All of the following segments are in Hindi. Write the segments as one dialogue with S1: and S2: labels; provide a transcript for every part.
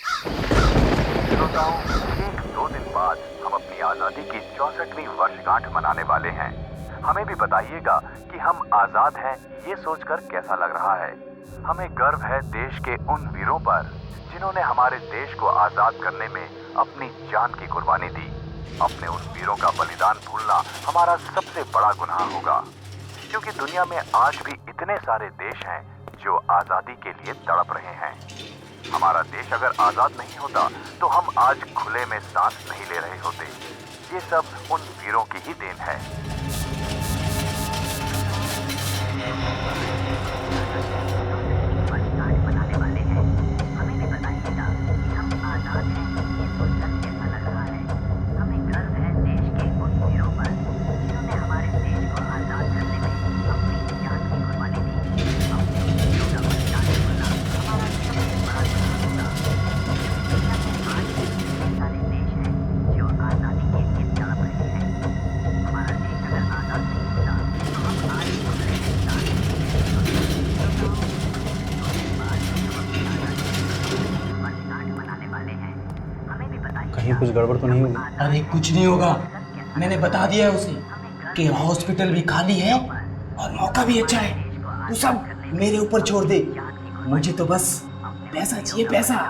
S1: श्रोताओं, ठीक 2 दिन बाद हम अपनी आजादी की 64वीं वर्षगांठ मनाने वाले हैं। हमें भी बताइएगा कि हम आजाद हैं, ये सोचकर कैसा लग रहा है। हमें गर्व है देश के उन वीरों पर जिन्होंने हमारे देश को आजाद करने में अपनी जान की कुर्बानी दी। अपने उन वीरों का बलिदान भूलना हमारा सबसे बड़ा गुनाह होगा, क्योंकि दुनिया में आज भी इतने सारे देश हैं जो आजादी के लिए तड़प रहे हैं। हमारा देश अगर आजाद नहीं होता तो हम आज खुले में सांस नहीं ले रहे होते। ये सब उन वीरों की ही देन है।
S2: कहीं कुछ गड़बड़ तो नहीं होगी?
S3: अरे कुछ नहीं होगा, मैंने बता दिया है उसे कि हॉस्पिटल भी खाली है और मौका भी अच्छा है। तू सब मेरे ऊपर छोड़ दे, मुझे तो बस पैसा चाहिए, पैसा।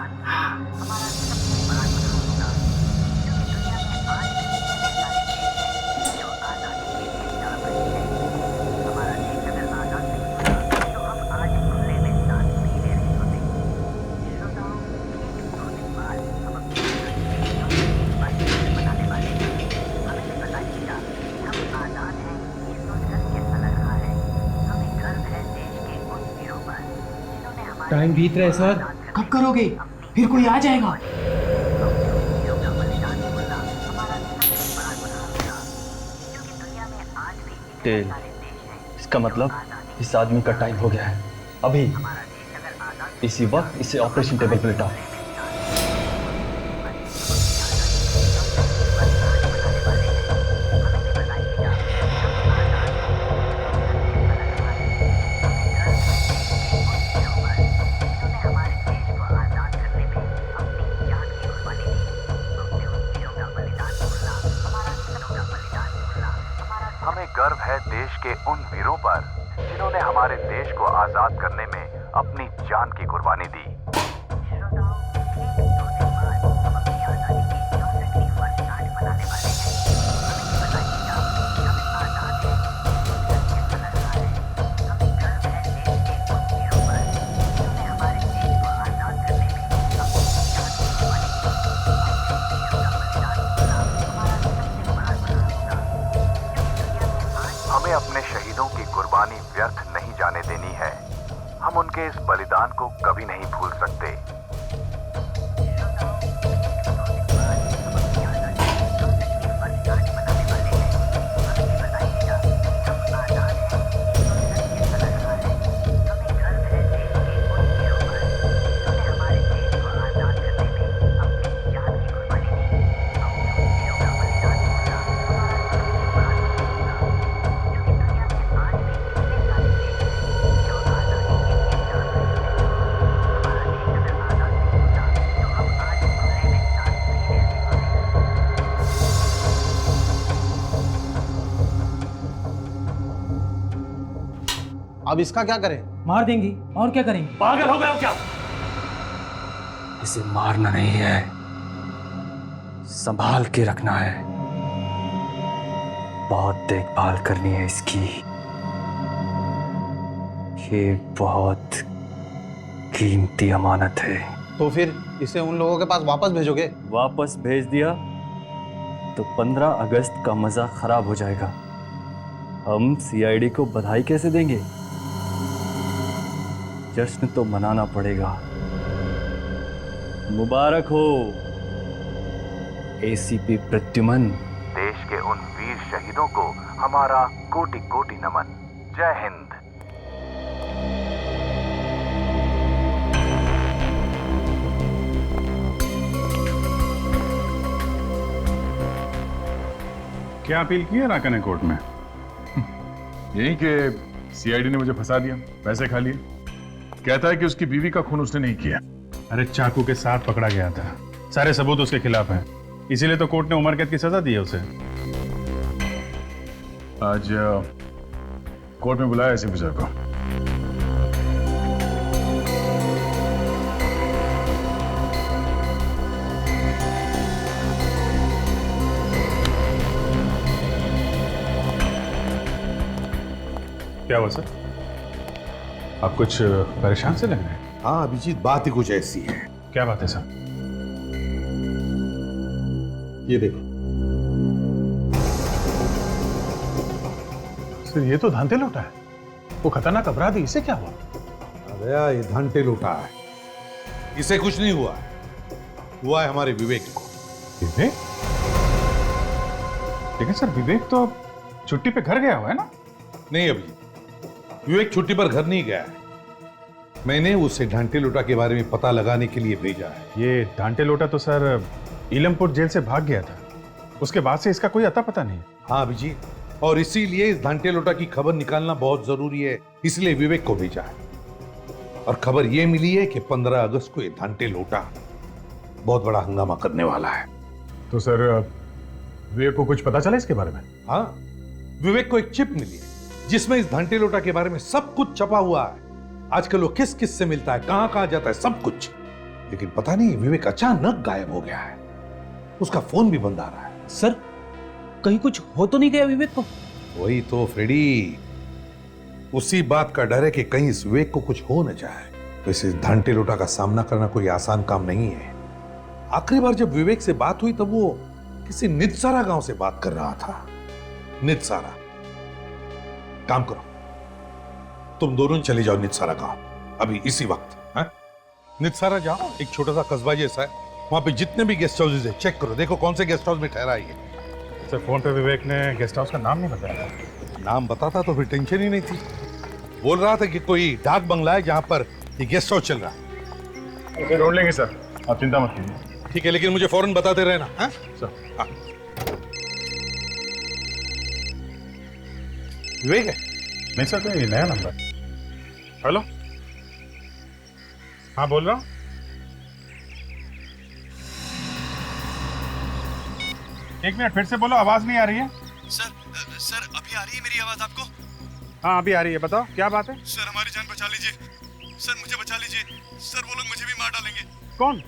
S2: टाइम बीत रहा है सर।
S3: कब करोगे? फिर कोई आ जाएगा।
S2: टेल, इसका मतलब इस आदमी का टाइम हो गया है। अभी इसी वक्त इसे ऑपरेशन टेबल पर लिटाओ।
S1: हमें गर्व है देश के उन वीरों पर जिन्होंने हमारे देश को आजाद करने में अपनी जान की कुर्बानी दी। हमें अपने शहीदों की कुर्बानी व्यर्थ नहीं जाने देनी है। हम उनके इस बलिदान को कभी नहीं भूल सकते।
S4: अब इसका क्या करें?
S3: मार देंगे, और क्या करेंगे?
S2: पागल हो गए हो क्या? इसे मारना नहीं है, संभाल के रखना है। बहुत देखभाल करनी है इसकी। ये बहुत कीमती अमानत है।
S4: तो फिर इसे उन लोगों के पास वापस भेजोगे?
S2: वापस भेज दिया तो 15 अगस्त का मजा खराब हो जाएगा। हम सीआईडी को बधाई कैसे देंगे? जश्न तो मनाना पड़ेगा। मुबारक हो एसीपी प्रद्युमन।
S1: देश के उन वीर शहीदों को हमारा कोटि कोटि नमन। जय हिंद।
S5: क्या अपील की है राका ने कोर्ट में? यही कि सीआईडी ने मुझे फंसा दिया, पैसे खा लिए। कहता है कि उसकी बीवी का खून उसने नहीं किया। अरे चाकू के साथ पकड़ा गया था, सारे सबूत उसके खिलाफ हैं, इसीलिए तो कोर्ट ने उम्र कैद की सजा दी है उसे। आज कोर्ट में बुलाया एसीपी सर को। क्या हुआ सर? आप कुछ परेशान से लग रहे हैं?
S6: हाँ अभिजीत, बात ही कुछ ऐसी है।
S5: क्या बात है सर?
S6: ये देखो
S5: सर, ये तो धांधे लौटा है, वो खतरनाक अपराधी, इसे क्या हुआ?
S6: अरे ये धंटे लूटा है, इसे कुछ नहीं हुआ है, हुआ है हमारे विवेक को।
S5: विवेक? लेकिन सर विवेक तो छुट्टी पे घर गया हुआ है ना?
S6: नहीं अभिजीत, विवेक छुट्टी पर घर नहीं गया है, मैंने उसे ढांटे लूटा के बारे में पता लगाने के लिए भेजा है।
S5: ये ढांटे लोटा तो सर इलमपुर जेल से भाग गया था, उसके बाद से इसका कोई अता पता नहीं।
S6: हाँ अभिजीत, और इसीलिए इस ढांटे लोटा की खबर निकालना बहुत जरूरी है, इसलिए विवेक को भेजा है। और खबर यह मिली है कि 15 अगस्त को ये ढांटे लोटा बहुत बड़ा हंगामा करने वाला है।
S5: तो सर विवेक को कुछ पता चला इसके बारे में?
S6: हाँ, विवेक को एक चिप मिली है जिसमें इस घंटे लोटा के बारे में सब कुछ छपा हुआ है। आजकल वो किस किस से मिलता है, कहां कहां जाता है, सब कुछ। लेकिन पता नहीं विवेक अचानक गायब हो गया है, उसका फोन भी बंद आ रहा है।
S3: सर कहीं कुछ हो तो नहीं गया विवेक को?
S6: वही तो फ्रेडी, उसी बात का डर है कि कहीं इस विवेक को कुछ हो न जाए। वैसे घंटे लोटा का सामना करना कोई आसान काम नहीं है। आखिरी बार जब विवेक से बात हुई तब वो किसी नितसारा गांव से बात कर रहा था। नितसारा, काम करो, तुम दोनों चले जाओ नितसारा गांव अभी इसी वक्त। हाँ? नितसारा जाओ, एक छोटा सा कस्बा जैसा है, वहां पे जितने भी गेस्ट हाउसेज है चेक करो, देखो कौन से गेस्ट हाउस में ठहरा है।
S5: सर फोन पे विवेक ने गेस्ट हाउस का नाम नहीं बताया।
S6: नाम बताता तो फिर टेंशन ही नहीं थी। बोल रहा था कि कोई डाक बंगला है जहां पर ये गेस्ट हाउस चल रहा है।
S5: ढूंढ लेंगे सर, आप चिंता मत कीजिए।
S6: ठीक है, लेकिन मुझे फौरन बताते रहना। हाँ?
S5: सर
S6: हाँ। विवेक है?
S5: नहीं सर, कोई नया नंबर। हेलो, हाँ बोल रहा हूँ। एक मिनट फिर से बोलो, आवाज नहीं आ रही है।
S2: सर अभी आ रही है मेरी आवाज आपको?
S5: हाँ अभी आ रही है, बताओ क्या बात है।
S2: सर हमारी जान बचा लीजिए, सर मुझे बचा लीजिए, सर वो लोग मुझे भी मार डालेंगे।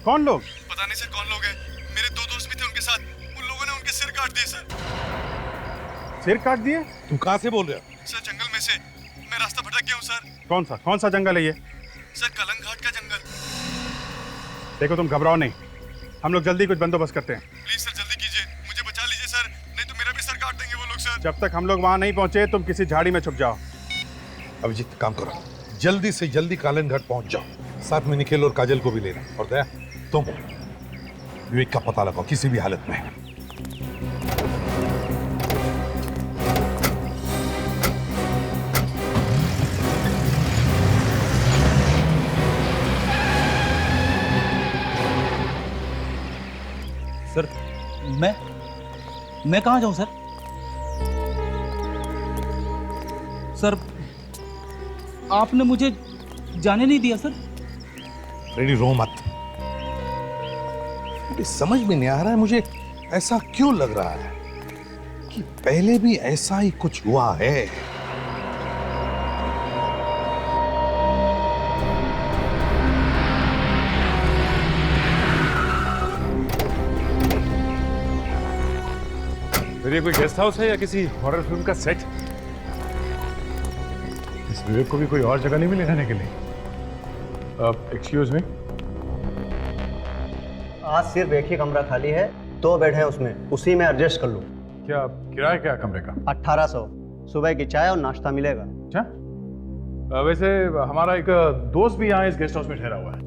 S5: कौन लोग?
S2: पता नहीं सर कौन लोग हैं, मेरे 2 दोस्त भी थे उनके साथ, उन लोगों ने उनके सिर काट दिए सर।
S5: सिर काट दिए?
S6: तुम कहां से बोल रहे हो?
S2: सर जंगल में से, मैं रास्ता भटक गया हूँ सर।
S5: कौन सा जंगल है ये?
S2: सर कलंग घाट का जंगल।
S5: देखो तुम घबराओ नहीं, हम लोग जल्दी कुछ बंदोबस्त करते हैं।
S2: प्लीज सर जल्दी कीजिए, मुझे बचा लीजिए सर, नहीं तो मेरा भी सर काट देंगे वो लोग सर।
S5: जब तक हम लोग वहां नहीं पहुंचे तुम किसी झाड़ी में छुप जाओ।
S6: अभिजीत काम करो, जल्दी से जल्दी कालन घाट पहुंच जाओ, साथ में निखिल और काजल को भी लेना। और दया, तुम विवेक का पता लगाओ किसी भी हालत में।
S3: सर मैं कहाँ जाऊं सर? सर आपने मुझे जाने नहीं दिया सर।
S6: रेडी, रो मत। मुझे समझ में नहीं आ रहा है, मुझे ऐसा क्यों लग रहा है कि पहले भी ऐसा ही कुछ हुआ है।
S5: फिर ये कोई गेस्ट हाउस है या किसी हॉरर फिल्म का सेट? इस विवेक को भी कोई और जगह नहीं मिली रहने के लिए? एक्सक्यूज मी,
S7: आज सिर्फ एक ही कमरा खाली है, 2 बेड है उसमें, उसी में एडजस्ट कर लो।
S5: क्या किराया क्या कमरे का?
S7: 1800, सुबह की चाय और नाश्ता मिलेगा।
S5: अच्छा, वैसे हमारा एक दोस्त भी यहाँ इस गेस्ट हाउस में ठहरा हुआ है।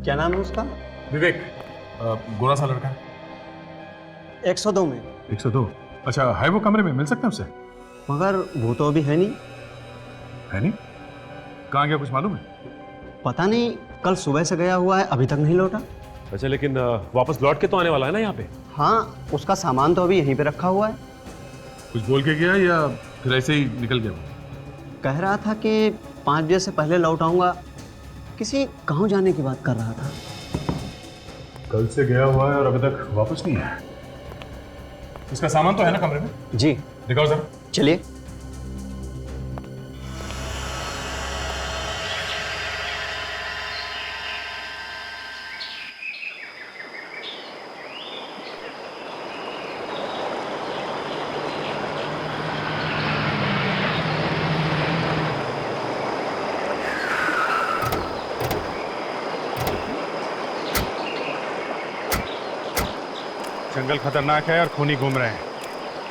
S7: क्या नाम है उसका?
S5: विवेक, गोरा सा लड़का है।
S7: 102 में।
S5: 102? अच्छा, है वो कमरे में? मिल सकते हैं उससे?
S7: मगर वो तो अभी है नहीं।
S5: है नहीं? कहाँ गया कुछ मालूम है?
S7: पता नहीं, कल सुबह से गया हुआ है, अभी तक नहीं लौटा।
S8: अच्छा, लेकिन वापस लौट के तो आने वाला है ना यहाँ पे?
S7: हाँ, उसका सामान तो अभी यहीं पे रखा हुआ है।
S5: कुछ बोल के गया या फिर ऐसे ही निकल गया?
S7: कह रहा था कि 5 बजे से पहले लौट आऊंगा, किसी गाँव जाने की बात कर रहा था।
S5: कल से गया हुआ है और अभी तक वापस नहीं आया। इसका सामान तो है ना कमरे में?
S7: जी
S5: दिखाओ जरा।
S7: चलिए।
S5: जंगल खतरनाक है और खूनी घूम रहे हैं,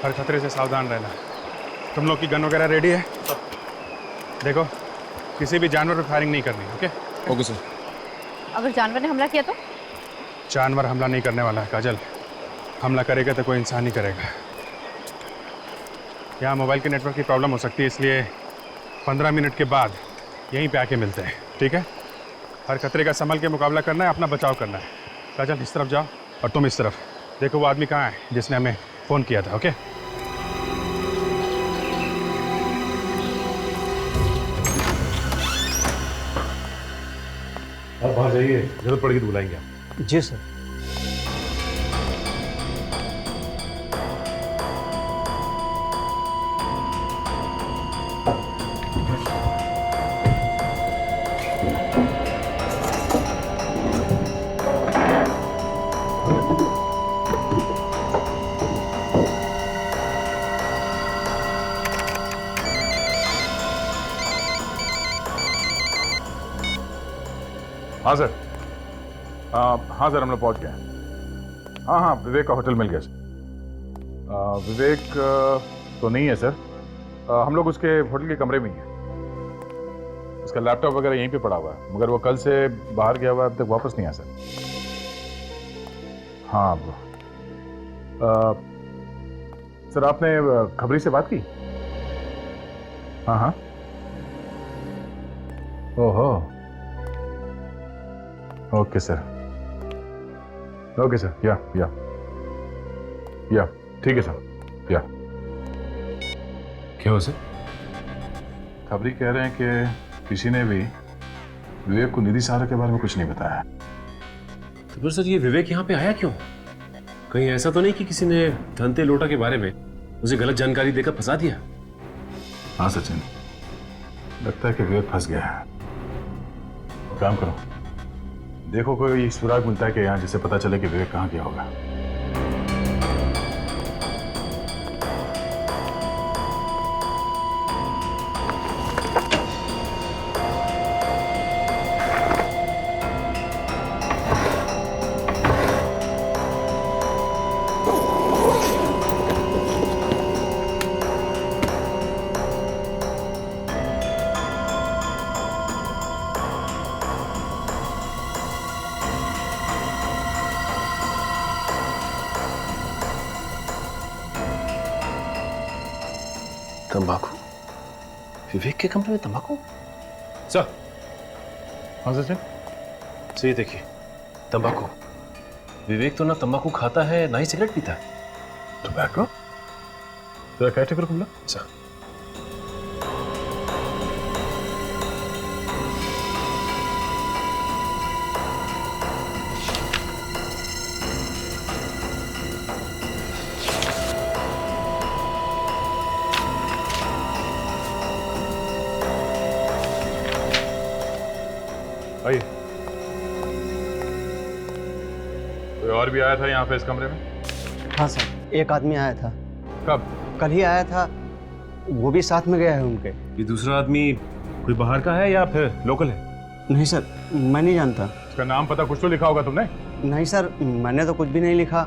S5: हर खतरे से सावधान रहना। तुम लोग की गन वगैरह रेडी है? देखो, किसी भी जानवर पर फायरिंग नहीं करनी। ओके?
S8: Okay sir.
S9: अगर जानवर ने हमला किया तो?
S5: जानवर हमला नहीं करने वाला है काजल। हमला करेगा तो कोई इंसान ही करेगा। यहाँ मोबाइल के नेटवर्क की प्रॉब्लम हो सकती है, इसलिए 15 मिनट के बाद यहीं पे आके मिलते हैं, ठीक है? हर खतरे का संभल के मुकाबला करना है, अपना बचाव करना है। काजल इस तरफ जाओ और तुम इस तरफ। देखो वो आदमी कहाँ है जिसने हमें फ़ोन किया था। ओके?
S8: आप बाहर जाइए, जरूरत पड़ेगी तो बुलाएंगे आप।
S7: जी सर।
S5: हाँ सर। हाँ सर, हम लोग पहुँच गए। हाँ, विवेक का होटल मिल गया सर। विवेक तो नहीं है सर। हम लोग उसके होटल के कमरे में ही हैं। उसका लैपटॉप वगैरह यहीं पे पड़ा हुआ है, मगर वो कल से बाहर गया हुआ है, अब तक वापस नहीं आया सर। हाँ सर, आपने खबरी से बात की? हाँ। ओहो, ओके सर। या ठीक है सर। या
S8: क्या हो सर?
S5: खबरी कह रहे हैं कि किसी ने भी विवेक को निधि सहारा के बारे में कुछ नहीं बताया।
S8: तो फिर सर ये विवेक यहाँ पे आया क्यों? कहीं ऐसा तो नहीं कि किसी ने धनते लोटा के बारे में उसे गलत जानकारी देकर फंसा दिया?
S5: हाँ सचिन, लगता है कि विवेक फंस गया है। काम करो, देखो कोई सुराग मिलता है कि यहाँ, जिससे पता चले कि विवेक कहाँ गया होगा।
S8: तंबाकू? विवेक के कमरे में तंबाकू? सर।
S5: हाँ सचिन?
S8: सर ये देखिए, तंबाकू। विवेक तो ना तंबाकू खाता है ना ही सिगरेट पीता है।
S5: टोबैको? तेरा क्या टिकर खुला?
S8: सर
S5: आइए। कोई और भी आया था यहाँ पे इस कमरे में?
S7: हाँ सर, एक आदमी आया था।
S5: कब?
S7: कल ही आया था, वो भी साथ में गया है उनके।
S8: ये दूसरा आदमी कोई बाहर का है या फिर लोकल है?
S7: नहीं सर, मैं नहीं जानता।
S5: इसका नाम पता कुछ तो लिखा होगा तुमने?
S7: नहीं सर, मैंने तो कुछ भी नहीं लिखा।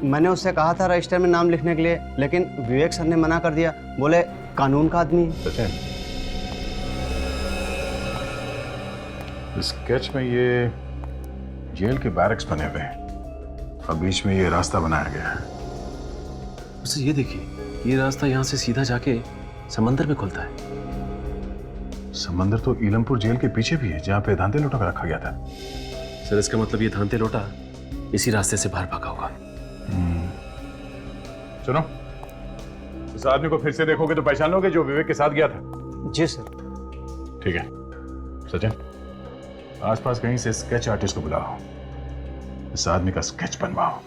S7: मैंने उससे कहा था रजिस्टर में नाम लिखने के लिए, लेकिन विवेक सर ने मना कर दिया। बोले कानून का आदमी है।
S5: सचिन, स्केच में ये जेल के बैरक्स बने हुए हैं और बीच में ये रास्ता बनाया गया है।
S8: सर ये देखिए, ये रास्ता यहाँ से सीधा जाके समंदर में खुलता है।
S5: समंदर तो ईलमपुर जेल के पीछे भी है, जहाँ पे धांते लोटा का रखा गया था।
S8: सर इसका मतलब ये धांते लोटा इसी रास्ते से बाहर भागा होगा।
S5: सुनो, उस आदमी को फिर से देखोगे तो पहचान लोगे जो विवेक के साथ गया था?
S7: जी सर।
S5: ठीक है सचिन, आसपास कहीं से स्केच आर्टिस्ट को बुलाओ। इस आदमी का स्केच बनवाओ।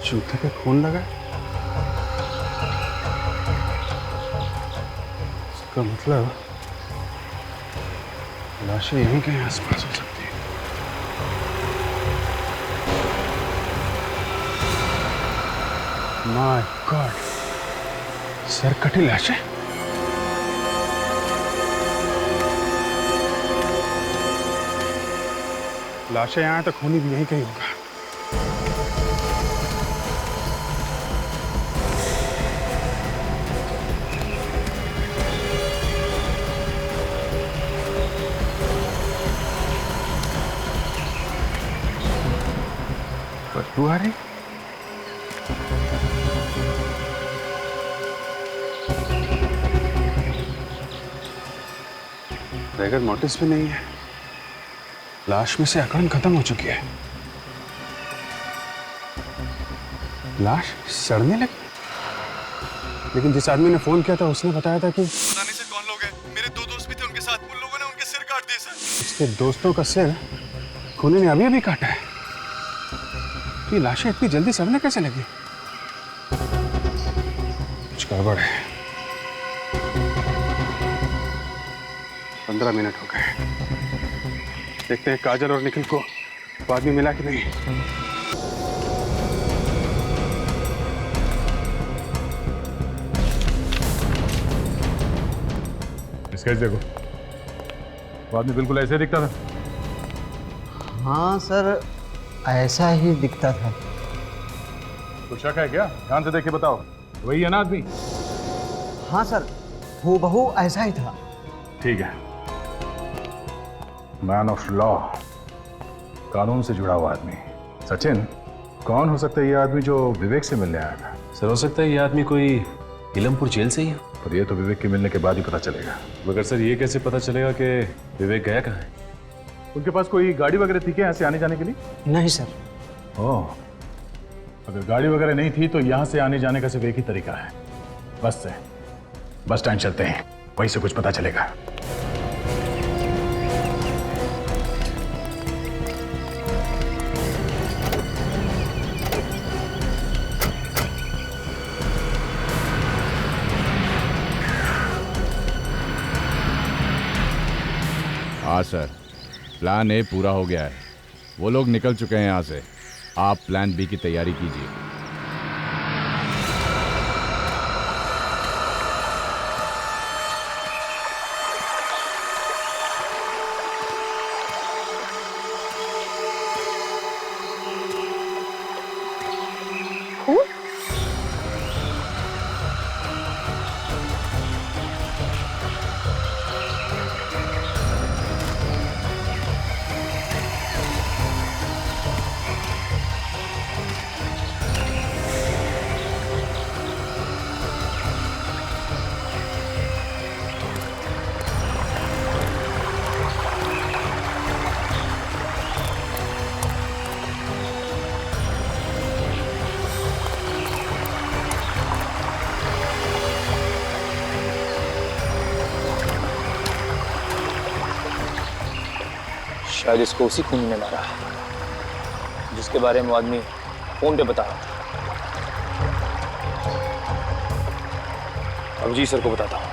S4: जूते पे खून लगा है? इसका मतलब लाशें यहीं कहीं आसपास हो सकती है। माय गॉड, सरकटी लाशें। लाशें यहाँ तो खूनी भी यहीं कहीं होगा। बदबू आ रही? बगैर नोटिस भी नहीं है। लाश में से अकड़न खत्म हो चुकी है। लाश सड़ने लगी। लेकिन जिस आदमी ने फोन किया था उसने बताया था कि
S2: पता नहीं सर कौन लोग हैं। मेरे 2 दोस्त भी थे उनके साथ। उन लोगों ने उनके सिर काट दिए सर।
S3: उसके दोस्तों का सिर खूनी ने अभी अभी काटा है। ये लाशें इतनी जल्दी सड़ने कैसे लगी? कुछ गड़बड़ है। 15 मिनट हो गए। देखते हैं काजल और निखिल को आदमी मिला कि नहीं।
S5: स्केच देखो, वो आदमी बिल्कुल ऐसे दिखता था।
S7: हाँ सर, ऐसा ही दिखता था।
S5: कुछ शक है क्या? ध्यान से देख के बताओ, वही है ना आदमी?
S7: हाँ सर, हूबहू ऐसा ही था।
S5: ठीक है। मैन ऑफ लॉ, कानून से जुड़ा हुआ आदमी। सचिन, कौन हो सकता है ये आदमी जो विवेक से मिलने आया था?
S8: सर हो सकता है ये आदमी कोई इलमपुर जेल से ही है।
S5: पर ये तो विवेक के मिलने के बाद ही पता चलेगा।
S8: मगर सर ये कैसे पता चलेगा कि विवेक गया कहाँ है?
S5: उनके पास कोई गाड़ी वगैरह थी क्या यहाँ से आने जाने के लिए?
S7: नहीं सर।
S5: ओह, अगर गाड़ी वगैरह नहीं थी तो यहाँ से आने जाने का सिर्फ एक ही तरीका है, बस से। बस स्टैंड चलते हैं, वहीं से कुछ पता चलेगा।
S10: हाँ सर, प्लान ए पूरा हो गया है। वो लोग निकल चुके हैं यहाँ से। आप प्लान बी की तैयारी कीजिए।
S2: शायद इसको उसी खूनी ने मारा है जिसके बारे में वो आदमी फोन पे बता रहा था। अभिजीत सर को बताता हूँ।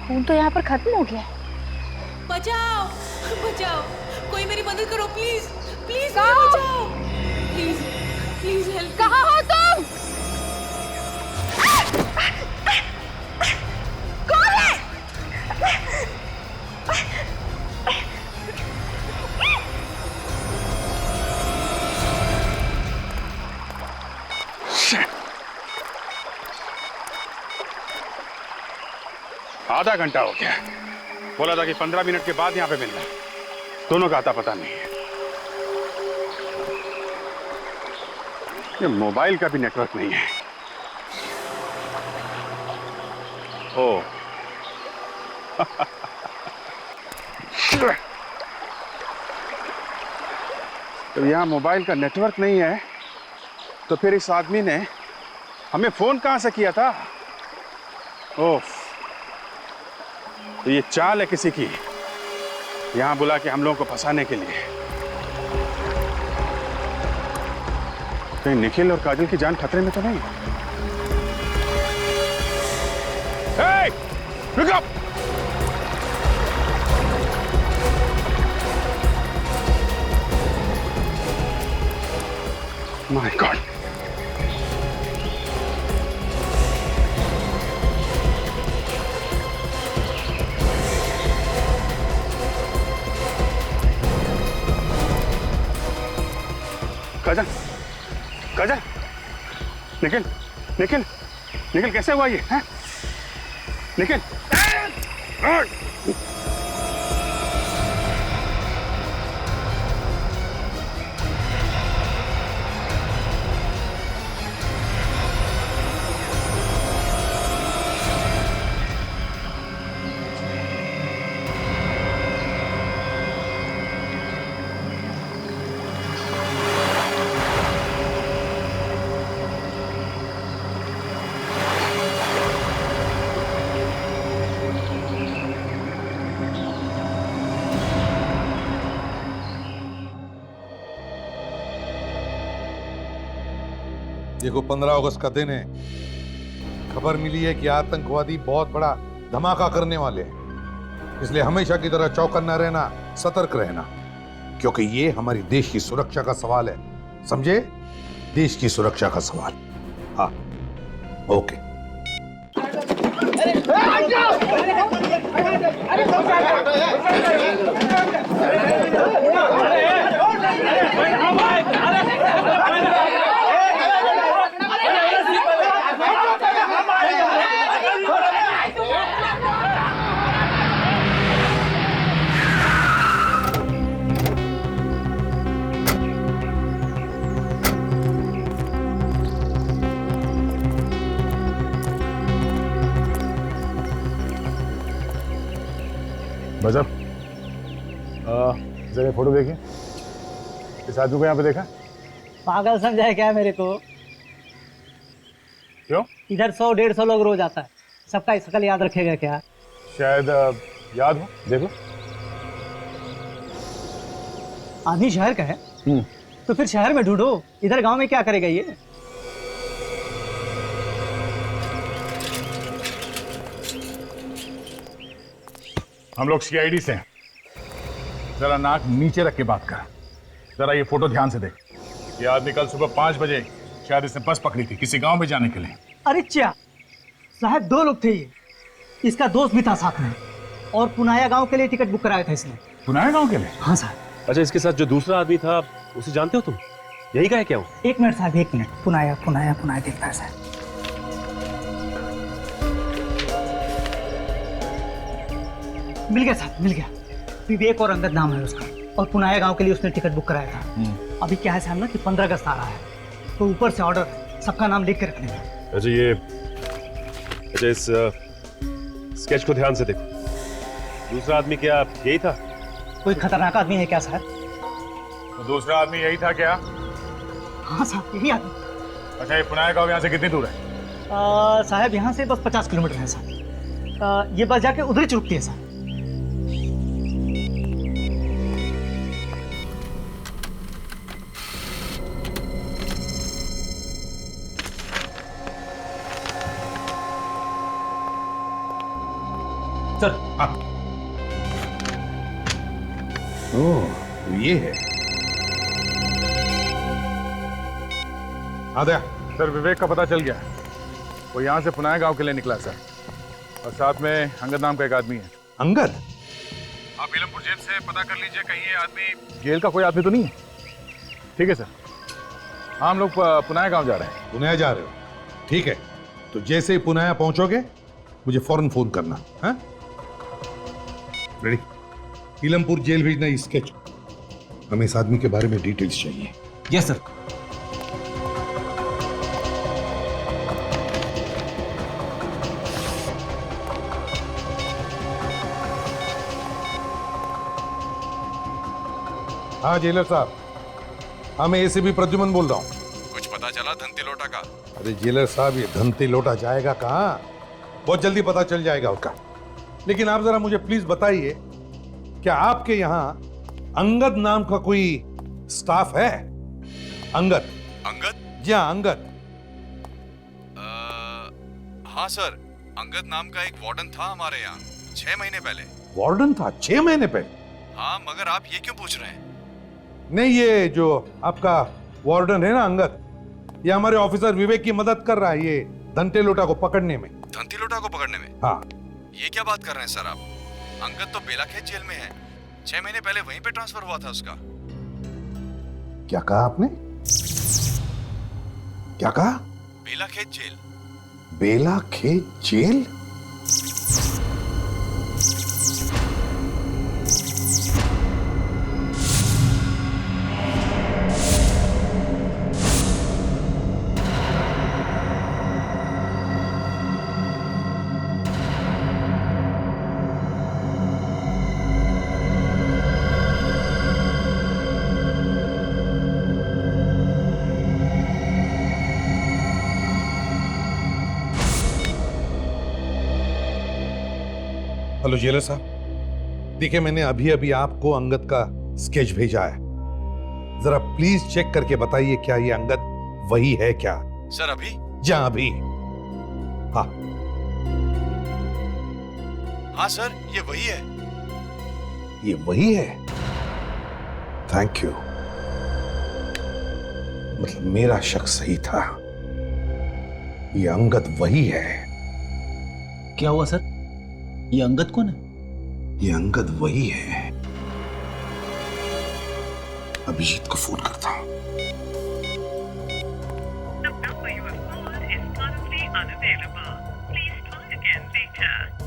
S9: खून तो यहाँ पर खत्म हो गया है।
S11: बचाओ बचाओ, कोई मेरी मदद करो प्लीज प्लीज, बचाओ प्लीज प्लीज हेल्प।
S9: कहाँ हो तुम? कौन है?
S4: आधा घंटा हो गया, बोला था कि 15 मिनट के बाद यहाँ पे मिलना, दोनों का आता पता नहीं है। ये मोबाइल का भी नेटवर्क नहीं है। ओ तो यहाँ मोबाइल का नेटवर्क नहीं है, तो फिर इस आदमी ने हमें फोन कहाँ से किया था? ओह, तो ये चाल है किसी की, यहां बुला के हम लोगों को फंसाने के लिए। कहीं निखिल और काजल की जान खतरे में तो नहीं? Hey! Look up! My God! काजल, काजल, निखिल, निखिल, निखिल कैसे हुआ ये? हैं? निखिल,
S6: देखो 15 अगस्त का दिन है, खबर मिली है कि आतंकवादी बहुत बड़ा धमाका करने वाले हैं, इसलिए हमेशा की तरह चौकन्ना रहना, सतर्क रहना, क्योंकि ये हमारी देश की सुरक्षा का सवाल है, समझे? देश की सुरक्षा का सवाल। हाँ, ओके।
S5: बजब, जरा फोटो देखिए, इस आदमी को यहाँ पे देखा?
S12: पागल समझा है क्या मेरे को?
S5: क्यों?
S12: इधर 100-150 लोग रोज आता है, सबका शकल याद रखेगा क्या?
S5: शायद याद हो, देखो।
S12: आदमी शहर का है तो फिर शहर में ढूंढो, इधर गांव में क्या करेगा ये?
S5: हम लोग सीआईडी से हैं, जरा नाक नीचे रख के बात कर। जरा ये फोटो ध्यान से देख। ये आदमी कल सुबह 5 बजे शायद इसने बस पकड़ी थी किसी गांव में जाने के लिए।
S12: अरे क्या साहब, 2 लोग थे ये, इसका दोस्त भी था साथ में, और पुनाया गांव के लिए टिकट बुक कराया था इसने।
S5: पुनाया गांव के लिए?
S12: हाँ साहब।
S8: अच्छा, इसके साथ जो दूसरा आदमी था उसे जानते हो तुम? यही का है क्या वो?
S12: 1 मिनट साहब, 1 मिनट। पुनाया पुनाया पुनाया दिखता है साहब। मिल गया साहब, मिल गया। विवेक और अंगद नाम है उसका, और पुनाया गांव के लिए उसने टिकट बुक कराया था। अभी क्या है साहब ना कि 15 अगस्त आ रहा है, तो ऊपर से ऑर्डर है सबका नाम लिख के रखने का।
S8: अच्छा इस स्केच को ध्यान से देखो। दूसरा आदमी क्या यही था?
S12: कोई खतरनाक आदमी है क्या साहब?
S5: तो दूसरा आदमी यही था क्या?
S12: हाँ साहब, यही आदमी।
S5: अच्छा, ये पुनाया गांव यहाँ से कितनी दूर है?
S12: साहब यहाँ से बस 50 किलोमीटर है साहब। ये बस जाके उधर ही रुकती है साहब।
S6: सर। हाँ। ओह, ये है।
S5: आ गया सर, विवेक का पता चल गया। वो यहाँ से पुनाया गांव के लिए निकला सर, और साथ में अंगद नाम का एक आदमी है।
S6: अंगद?
S5: आप पीलमपुर जेल से पता कर लीजिए, कहीं ये आदमी जेल का कोई आदमी तो नहीं है। ठीक है सर, हाँ हम लोग पुनाया गांव जा रहे हैं।
S6: पुनाया जा रहे हो? ठीक है, तो जैसे ही पुनाया पहुंचोगे मुझे फौरन फोन करना। हाँ रेडी? पीलमपुर जेल भेजना स्केच। हमें इस आदमी के बारे में डिटेल्स चाहिए।
S3: Yes sir.
S6: हाँ जेलर साहब, हाँ मैं एसीपी प्रद्युमन बोल रहा हूँ।
S10: कुछ पता चला धनते लोटा का?
S6: अरे जेलर साहब, ये धनते लोटा जाएगा कहाँ? बहुत जल्दी पता चल जाएगा उसका। लेकिन आप जरा मुझे प्लीज बताइए, क्या आपके यहाँ अंगद नाम का कोई स्टाफ है? अंगद?
S10: अंगद?
S6: जी हाँ, अंगद।
S10: हाँ सर, अंगद नाम का एक वार्डन था हमारे यहाँ 6 महीने पहले।
S6: वार्डन था 6 महीने पहले?
S10: हाँ, मगर आप ये क्यों पूछ रहे हैं?
S6: नहीं, ये जो आपका वार्डन है ना अंगद, ये हमारे ऑफिसर विवेक की मदद कर रहा है ये धनते लोटा को पकड़ने में।
S10: धनते लोटा को पकड़ने में?
S6: हाँ।
S10: ये क्या बात कर रहे हैं सर आप? अंगद तो बेलाखेत जेल में है, 6 महीने पहले वहीं पे ट्रांसफर हुआ था उसका।
S6: क्या कहा आपने? क्या कहा?
S10: बेलाखेत जेल।
S6: बेलाखेत जेल? हेलो जेलर साहब, देखिए मैंने अभी अभी आपको अंगद का स्केच भेजा है। जरा प्लीज चेक करके बताइए क्या ये अंगद वही है क्या?
S10: सर अभी?
S6: जी अभी। हाँ
S10: हाँ सर, ये वही है।
S6: ये वही है? Thank you. मतलब मेरा शक सही था, ये अंगद वही है।
S3: क्या हुआ सर? ये अंगद कौन है?
S6: ये अंगद वही है। अभिजीत को फोन करता हूं।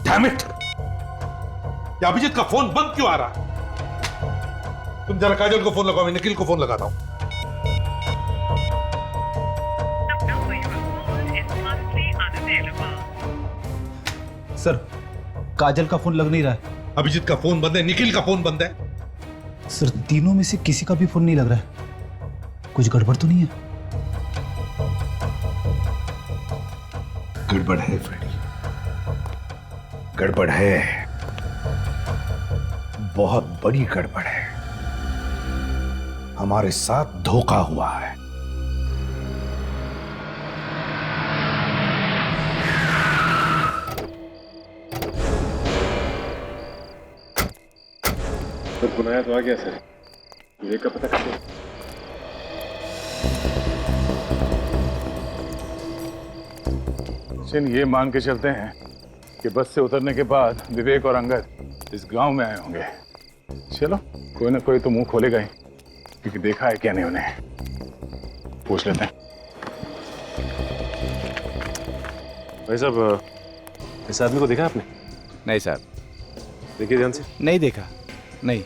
S6: Damn it! ये अभिजीत का फोन बंद क्यों आ रहा है? तुम जरा काजल को फोन लगाओ, मैं निखिल को फोन लगाता हूं।
S3: सर काजल का फोन लग नहीं रहा है।
S6: अभिजीत का फोन बंद है, निखिल का फोन बंद है।
S3: सर तीनों में से किसी का भी फोन नहीं लग रहा है। कुछ गड़बड़ तो नहीं है?
S6: गड़बड़ है फ्रेडी, गड़बड़ है, बहुत बड़ी गड़बड़ है। हमारे साथ धोखा हुआ है।
S5: तो पुनाया तो आ गया सर, विवेक का पता कैसे? सिन ये मान के चलते हैं कि बस से उतरने के बाद विवेक और अंगद इस गांव में आए होंगे। चलो कोई ना कोई तो मुंह खोलेगा ही, क्योंकि देखा है क्या नहीं उन्हें। पूछ लेते हैं।
S8: भाई साहब, इस आदमी को देखा आपने?
S10: नहीं सर।
S8: देखिए ध्यान से।
S10: नहीं देखा। नहीं।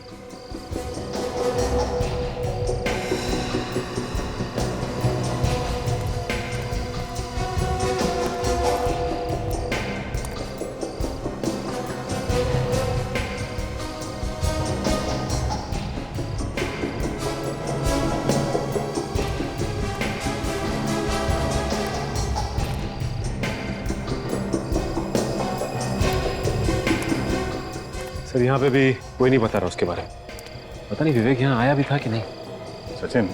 S8: सर यहाँ पे भी कोई नहीं बता रहा उसके बारे में। पता नहीं विवेक यहाँ आया भी था कि नहीं।
S5: सचिन,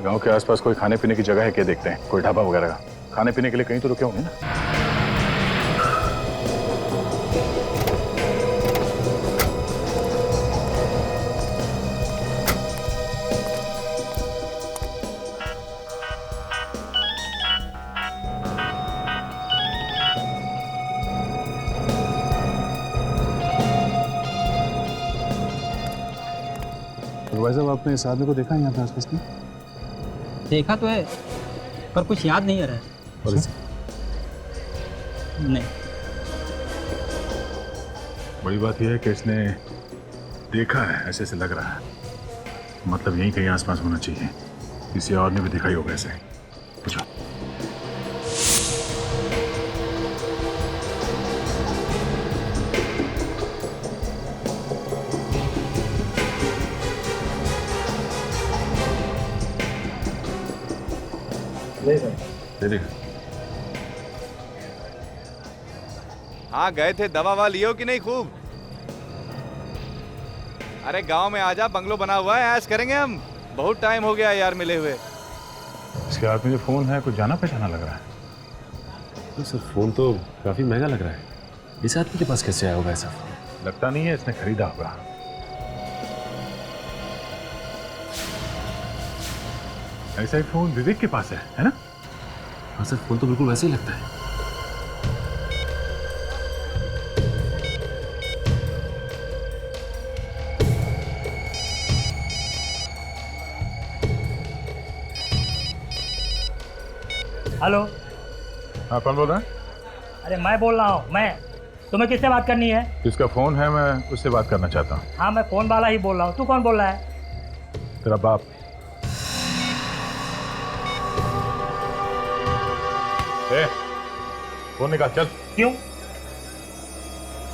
S5: गांव के आसपास कोई खाने पीने की जगह है क्या? देखते हैं, कोई ढाबा वगैरह का। खाने पीने के लिए कहीं तो रुके होंगे ना। भाई साहब, आपने इस आदमी को देखा है यहाँ पे आसपास में?
S12: देखा तो है पर कुछ याद नहीं आ रहा है।
S5: और इसे?
S12: नहीं।
S5: बड़ी बात यह है कि इसने देखा है, ऐसे ऐसे लग रहा है। मतलब यहीं कहीं आसपास होना चाहिए। किसी और ने भी दिखाई होगा ऐसे। पूछो।
S13: नहीं सर।
S5: दे देगा।
S10: हाँ, गए थे, दवा ववा लियो कि नहीं खूब? अरे गांव में आजा, बंगलो बना हुआ है, ऐश करेंगे हम। बहुत टाइम हो गया यार मिले हुए।
S5: इसके हाथ में जो फोन है कुछ जाना पहचाना लग रहा है।
S8: तो सर फोन तो काफी महंगा लग रहा है। इस आदमी के पास कैसे आया होगा ऐसा फोन?
S5: लगता नहीं है इसने खरीदा होगा। ऐसा ही फोन विवेक के पास है ना?
S8: हाँ सर, फोन तो बिल्कुल वैसे ही लगता है।
S12: हेलो।
S5: हाँ, कौन बोल रहा है?
S12: अरे मैं बोल रहा हूँ। मैं तुम्हें किससे बात करनी है?
S5: जिसका फोन है मैं उससे बात करना चाहता हूँ।
S12: हाँ, मैं फोन वाला ही बोल रहा हूँ। तू कौन बोल रहा है?
S5: तेरा बाप। ए, फोन निकाल, चल।
S12: क्यों?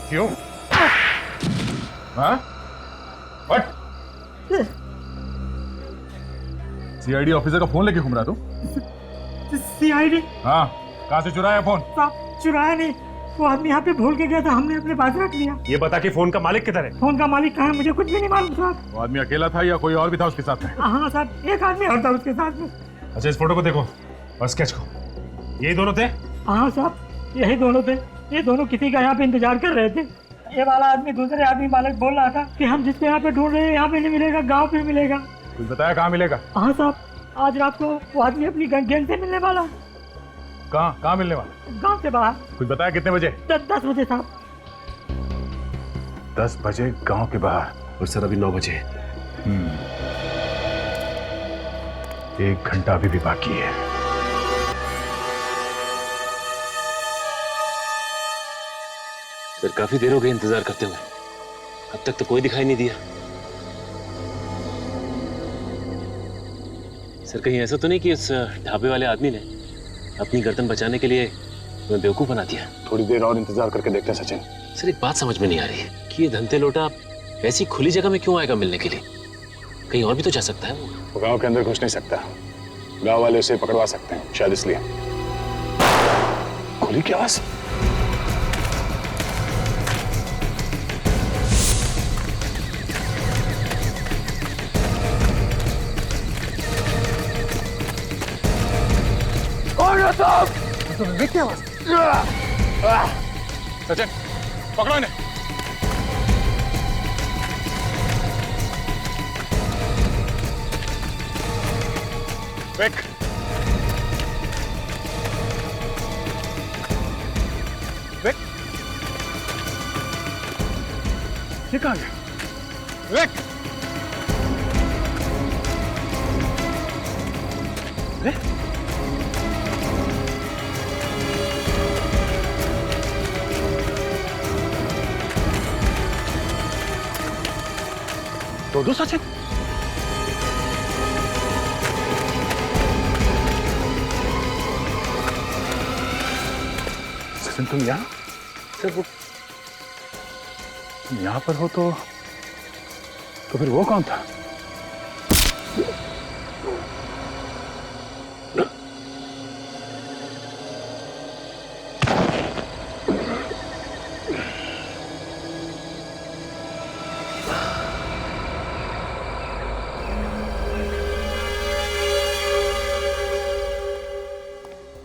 S5: क्यों? हाँ? व्हाट? सीआईडी ऑफिसर का फोन लेके घूम रहा तू?
S12: सीआईडी?
S5: हाँ, कहाँ से चुराया फोन?
S12: चुराया नहीं, वो आदमी यहाँ पे भूल के गया था, हमने अपने पास रख लिया।
S8: ये बता कि फोन का मालिक किधर है?
S12: फोन का मालिक कहाँ है मुझे कुछ भी नहीं मालूम साहब।
S5: वो आदमी अकेला था या कोई और भी था उसके साथ में?
S12: हाँ साहब, एक आदमी और था उसके साथ में।
S8: अच्छा, इस फोटो को देखो और स्केच को। यही दोनों थे?
S12: हाँ साहब, यही दोनों थे। ये दोनों किसी का यहाँ पे इंतजार कर रहे थे। ये वाला आदमी दूसरे आदमी मालिक बोल रहा था कि हम जिसको यहाँ पे ढूंढ रहे हैं यहाँ पे नहीं मिलेगा, गाँव पे मिलेगा।
S5: कुछ बताया कहाँ मिलेगा?
S12: हाँ साहब, आज रात को वो आदमी अपनी गैंग से मिलने वाला।
S5: कहाँ मिलने वाला?
S12: गांव से बाहर।
S5: कुछ बताया कितने बजे?
S12: 10 बजे साहब।
S5: 10 बजे गांव के बाहर।
S8: और सर अभी 9 बजे।
S5: 1 घंटा अभी भी बाकी है।
S8: सर काफी देर हो गई इंतजार करते हुए, अब तक तो कोई दिखाई नहीं दिया। सर कहीं ऐसा तो नहीं कि उस ढाबे वाले आदमी ने अपनी गर्दन बचाने के लिए तुम्हें बेवकूफ बना दिया?
S5: थोड़ी देर और इंतजार करके देखते हैं सचिन।
S8: सर एक बात समझ में नहीं आ रही कि ये धनते लोटा ऐसी खुली जगह में क्यों आएगा मिलने के लिए? कहीं और भी तो जा सकता है
S5: वो गांव के अंदर घुस नहीं सकता। गांव वाले उसे पकड़वा सकते हैं, शायद इसलिए। गोली की आवाज। सचिन, पकड़ो इन्हें। विक, विक, ये कहाँ गया? विक, दो सचिन? सचिन तुम यहाँ? सर वो तुम यहाँ पर हो तो फिर वो कौन था?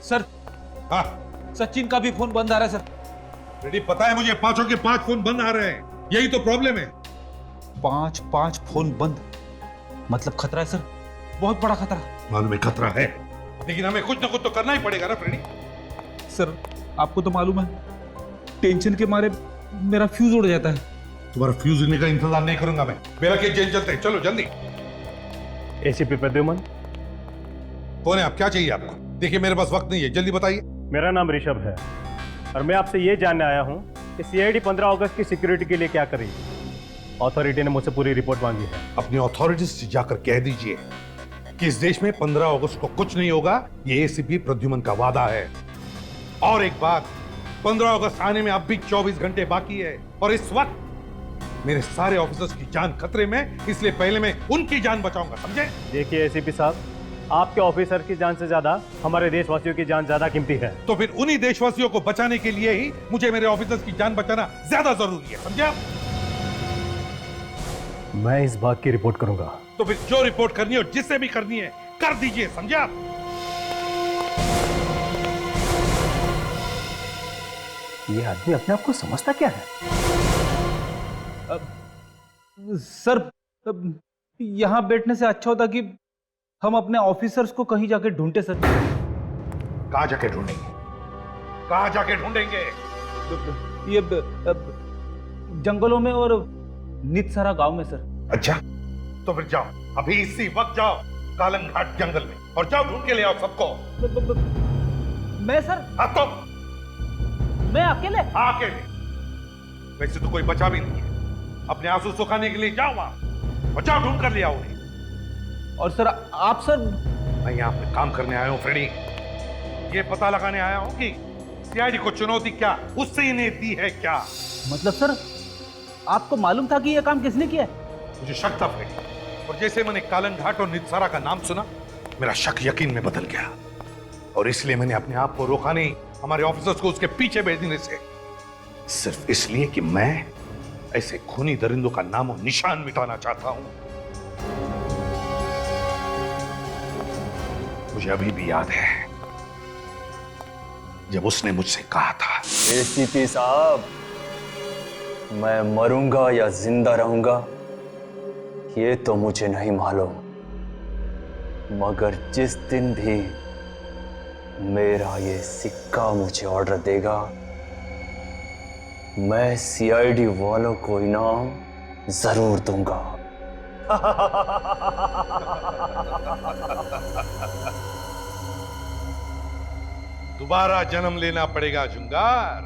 S3: सर
S6: हाँ
S3: सचिन का भी फोन बंद आ रहा है सर।
S6: रेडी, पता है मुझे, 5 के 5 फोन बंद आ रहे हैं। यही तो प्रॉब्लम है।
S3: 5 फोन बंद मतलब खतरा है सर, बहुत बड़ा खतरा।
S6: मालूम है खतरा है, लेकिन हमें कुछ ना कुछ तो करना ही पड़ेगा ना फ्रेडी।
S3: सर आपको तो मालूम है, टेंशन के मारे मेरा फ्यूज उड़ जाता है।
S6: तुम्हारा फ्यूज उड़ने का इंतजार नहीं करूंगा मैं। मेरा केस जेल चलते हैं, चलो जल्दी।
S13: एसीपी प्रद्युमन।
S6: कौन है आप? क्या चाहिए आपको? देखिए मेरे पास वक्त नहीं है, जल्दी बताइए।
S13: मेरा नाम ऋषभ है और मैं आपसे ये जानने आया हूँ कि सीआईडी 15 अगस्त की सिक्योरिटी के लिए क्या करी। अथॉरिटी ने मुझसे पूरी रिपोर्ट मांगी है।
S6: अपनी अथॉरिटीज से जाकर कह दीजिए कि इस देश में 15 अगस्त को कुछ नहीं होगा। ये एसीपी प्रद्युमन का वादा है। और एक बात, 15 अगस्त आने में अब भी 24 घंटे बाकी है और इस वक्त मेरे सारे ऑफिसर्स की जान खतरे में, इसलिए पहले मैं उनकी जान बचाऊंगा, समझे?
S13: देखिए एसीपी साहब, आपके ऑफिसर की जान से ज्यादा हमारे देशवासियों की जान ज्यादा कीमती है।
S6: तो फिर उन्हीं देशवासियों को बचाने के लिए ही मुझे मेरे ऑफिसर्स की जान बचाना ज्यादा जरूरी है, समझे आप?
S13: मैं इस बात की रिपोर्ट करूंगा।
S6: तो फिर जो रिपोर्ट करनी हो, जिससे भी करनी है, कर दीजिए, समझे आप?
S13: ये आदमी अपने आप को समझता क्या है?
S3: सर यहाँ बैठने से अच्छा होता कि हम अपने ऑफिसर्स को कहीं जाके ढूंढते सर।
S6: कहाँ जाके ढूंढेंगे? कहाँ जाके ढूंढेंगे?
S3: ये जंगलों में और नितसरा गांव में सर।
S6: अच्छा, तो फिर जाओ, अभी इसी वक्त जाओ कालंग घाट जंगल में और जाओ ढूंढ के ले आओ सबको।
S3: मैं सर?
S6: हाँ तो
S3: मैं अकेले?
S6: हाँ अकेले। वैसे तो कोई बचा भी नहीं है। अपने आंसू सुखाने के लिए जाओ वहां और जाओ ढूंढ कर ले आओ उन्हें।
S3: और सर आप? सर
S6: मैं यहाँ पे काम करने आया हूँ फ्रेडी। ये पता लगाने आया हूँ कि सीआईडी को चुनौती क्या उससे इन्हें दी है क्या।
S3: मतलब सर आपको मालूम था कि यह काम किसने किया?
S6: मुझे शक था फ्रेडी, और जैसे मैंने कालंग घाट और नितसारा का नाम सुना, मेरा शक यकीन में बदल गया और इसलिए मैंने अपने आप को रोका नहीं हमारे ऑफिसर्स को उसके पीछे भेजने से, सिर्फ इसलिए कि मैं ऐसे खूनी दरिंदों का नाम और निशान मिटाना चाहता हूं। मुझे अभी भी याद है जब उसने मुझसे कहा था,
S2: एसीपी साहब, मैं मरूंगा या जिंदा रहूंगा ये तो मुझे नहीं मालूम, मगर जिस दिन भी मेरा ये सिक्का मुझे ऑर्डर देगा, मैं सीआईडी वालों को इनाम जरूर दूंगा।
S6: दोबारा जन्म लेना पड़ेगा जुंगार,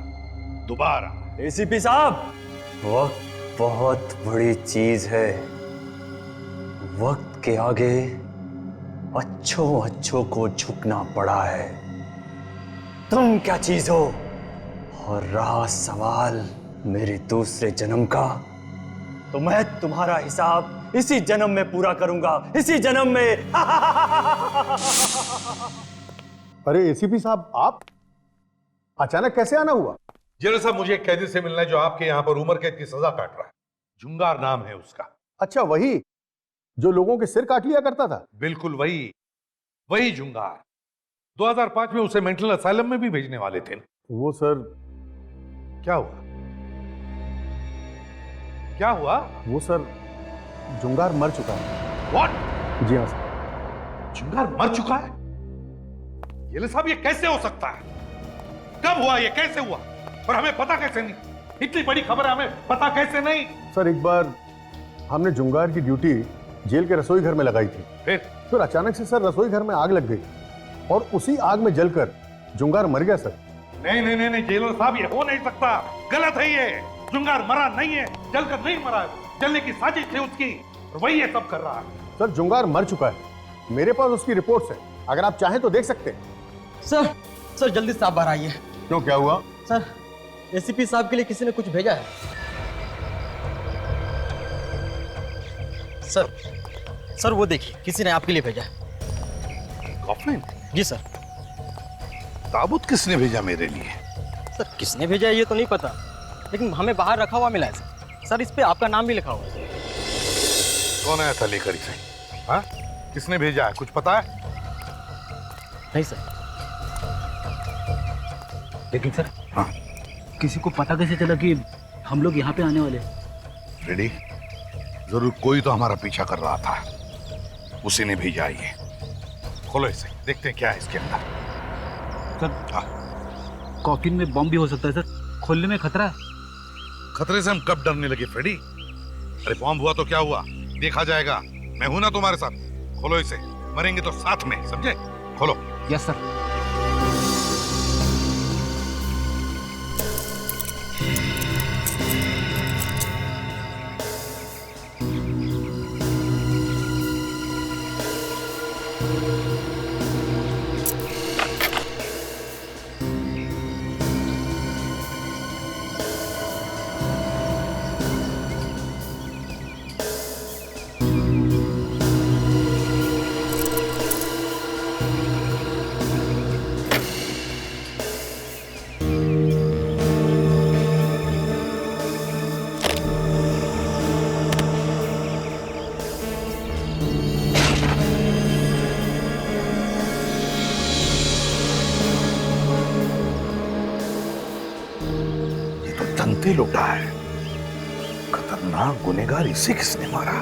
S6: दोबारा।
S2: एसीपी साहब, वक्त बहुत बड़ी चीज है। वक्त के आगे अच्छों को झुकना पड़ा है। तुम क्या चीज हो? और रहा सवाल मेरे दूसरे जन्म का, तो मैं तुम्हारा हिसाब इसी जन्म में पूरा करूंगा, इसी जन्म में।
S14: अरे एसीपी साहब, आप अचानक कैसे आना हुआ?
S6: जेलर साहब, मुझे एक कैदी से मिलना है जो आपके यहां पर उम्र कैद की सजा काट रहा है। जुंगार नाम है उसका।
S14: अच्छा, वही जो लोगों के सिर काट लिया करता था?
S6: बिल्कुल वही जुंगार। 2005 में उसे मेंटल असाइलम में भी भेजने वाले थे।
S14: वो सर,
S6: क्या हुआ? क्या हुआ?
S14: वो सर, जुंगार मर चुका है।
S6: व्हाट?
S14: जी हाँ सर।
S6: जुंगार मर चुका है? ये साहब, ये कैसे हो सकता है? कब हुआ? ये कैसे हुआ? और हमें पता कैसे नहीं? इतनी बड़ी खबर है, हमें पता कैसे नहीं?
S14: सर, एक बार हमने जुंगार की ड्यूटी जेल के रसोई घर में लगाई थी। फिर अचानक से सर रसोई घर में आग लग गई और उसी आग में जलकर जुंगार मर गया सर।
S6: नहीं जेलर साहब, ये हो नहीं सकता, गलत है ये। जुंगार मरा नहीं है, जलकर नहीं मरा है, जलने की साजिश थी उसकी। और वही ये सब कर रहा है।
S14: सर जुंगार मर चुका है, मेरे पास उसकी रिपोर्ट्स है, अगर आप चाहें तो देख सकते हैं।
S7: सर जल्दी से आप बाहर आइए।
S14: क्यों, क्या हुआ?
S7: सर एसीपी साहब के लिए किसी ने कुछ भेजा है। सर वो देखिए, किसी ने आपके लिए भेजा है।
S6: कॉफिन?
S7: जी सर।
S6: ताबूत किसने भेजा मेरे लिए?
S7: सर किसने भेजा है ये तो नहीं पता, लेकिन हमें बाहर रखा हुआ मिला है सर। सर इस पे आपका नाम भी लिखा हुआ है।
S6: कौन आया था लेकर इसे? हाँ? किसने भेजा है, कुछ पता है?
S7: नहीं सर।
S3: लेकिन सर,
S6: हाँ,
S3: किसी को पता कैसे चला कि हम लोग यहाँ पे आने वाले?
S6: रेडी, जरूर कोई तो हमारा पीछा कर रहा था, उसी ने भेजा ये। खोलो इसे, देखते हैं क्या है इसके अंदर।
S3: सर कॉकिन में बॉम्ब भी हो सकता है सर, खोलने में खतरा है।
S6: खतरे से हम कब डरने लगे फ्रेडी? अरे बॉम्ब हुआ तो क्या हुआ, देखा जाएगा। मैं हूं ना तुम्हारे साथ। खोलो इसे, मरेंगे तो साथ में, समझे? खोलो।
S3: Yes sir.
S6: धंते लौटा है, खतरनाक गुनहगार, इसे किसने मारा?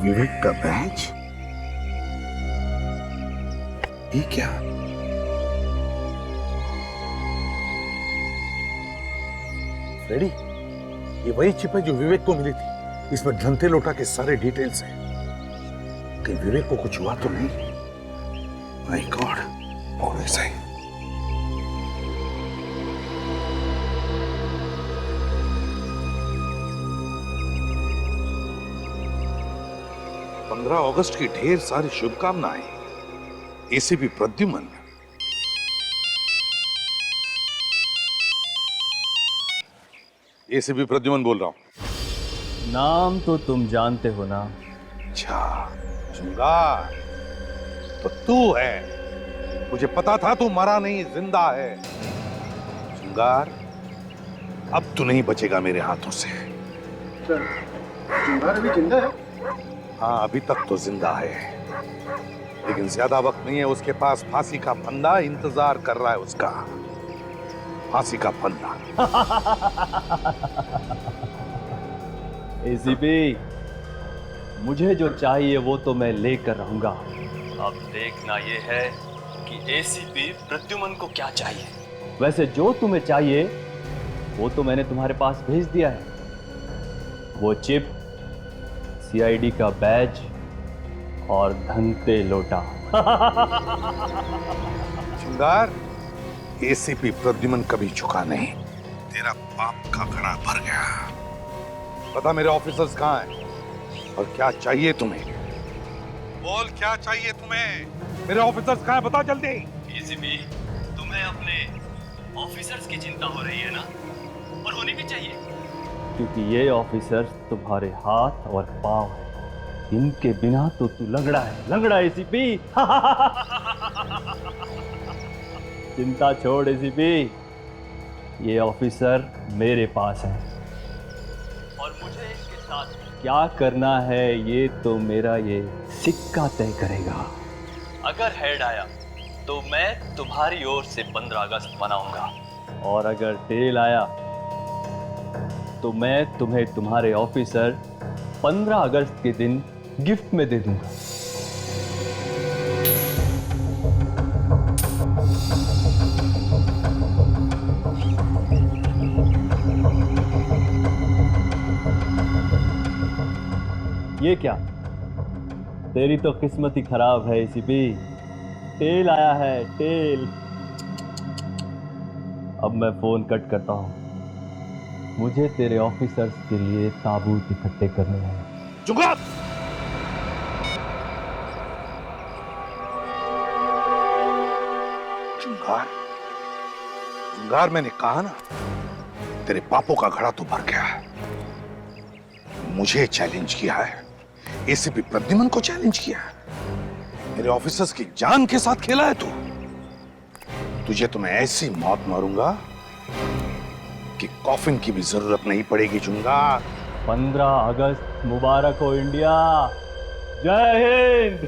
S6: विवेक का बैच? ये क्या? फ्रेडी, ये वही चिप है जो विवेक को मिली थी। इसमें धंते लोटा के सारे डिटेल्स हैं। कहीं विवेक को कुछ हुआ तो नहीं? माय गॉड, और ऐसा ही। अगस्त की ढेर सारी शुभकामनाएं। एसीपी प्रद्युमन। एसीपी प्रद्युमन बोल रहा हूं।
S13: नाम तो तुम जानते हो ना?
S6: अच्छा, जुंगार तो तू है। मुझे पता था तू मरा नहीं, जिंदा है। जुंगार, अब तू नहीं बचेगा मेरे हाथों से।
S14: जुंगार अभी जिंदा है?
S6: हाँ, अभी तक तो जिंदा है, लेकिन ज्यादा वक्त नहीं है उसके पास। फांसी का फंदा इंतजार कर रहा है उसका। फांसी का फंदा।
S13: एसीपी, मुझे जो चाहिए वो तो मैं लेकर रहूंगा।
S15: अब देखना ये है कि एसीपी प्रद्युमन को क्या चाहिए।
S13: वैसे जो तुम्हें चाहिए वो तो मैंने तुम्हारे पास भेज दिया है। वो चिप, सीआईडी का बैज और धंते लोटा।
S6: जुंगार, एसीपी प्रद्युमन कभी झुका नहीं। तेरा पाप का घड़ा भर गया। पता मेरे ऑफिसर्स कहाँ हैं और क्या चाहिए तुम्हें? बोल, क्या चाहिए तुम्हें? मेरे ऑफिसर्स कहाँ हैं, बता जल्दी।
S15: एसीपी, तुम्हें अपने ऑफिसर्स की चिंता हो रही है ना? और होनी भी चाहिए,
S13: क्योंकि ये ऑफिसर्स तुम्हारे हाथ और पांव हैं। इनके बिना तो तू लंगड़ा है, लंगड़ा एसीपी। चिंता छोड़ एसीपी, ये ऑफिसर मेरे पास है
S15: और मुझे इसके साथ
S13: क्या करना है ये तो मेरा ये सिक्का तय करेगा।
S15: अगर हेड आया तो मैं तुम्हारी ओर से 15 अगस्त मनाऊंगा। और अगर टेल आया तो मैं तुम्हें तुम्हारे ऑफिसर 15 अगस्त के दिन गिफ्ट में दे दूंगा। ये क्या, तेरी तो किस्मत ही खराब है एसीपी। टेल आया है, टेल। अब मैं फोन कट करता हूं। मुझे तेरे ऑफिसर्स के लिए ताबूत इकट्ठे करने हैं।
S6: जुगाड़! जुगाड़? जुगाड़, मैंने कहा ना, तेरे पापों का घड़ा तो भर गया है। मुझे चैलेंज किया है, एसीपी प्रद्युमन को चैलेंज किया है, मेरे ऑफिसर्स की जान के साथ खेला है तू। तुझे तो मैं ऐसी मौत मारूंगा कि कॉफिन की भी जरूरत नहीं पड़ेगी। जुंगार,
S15: 15 अगस्त मुबारक हो इंडिया। जय हिंद।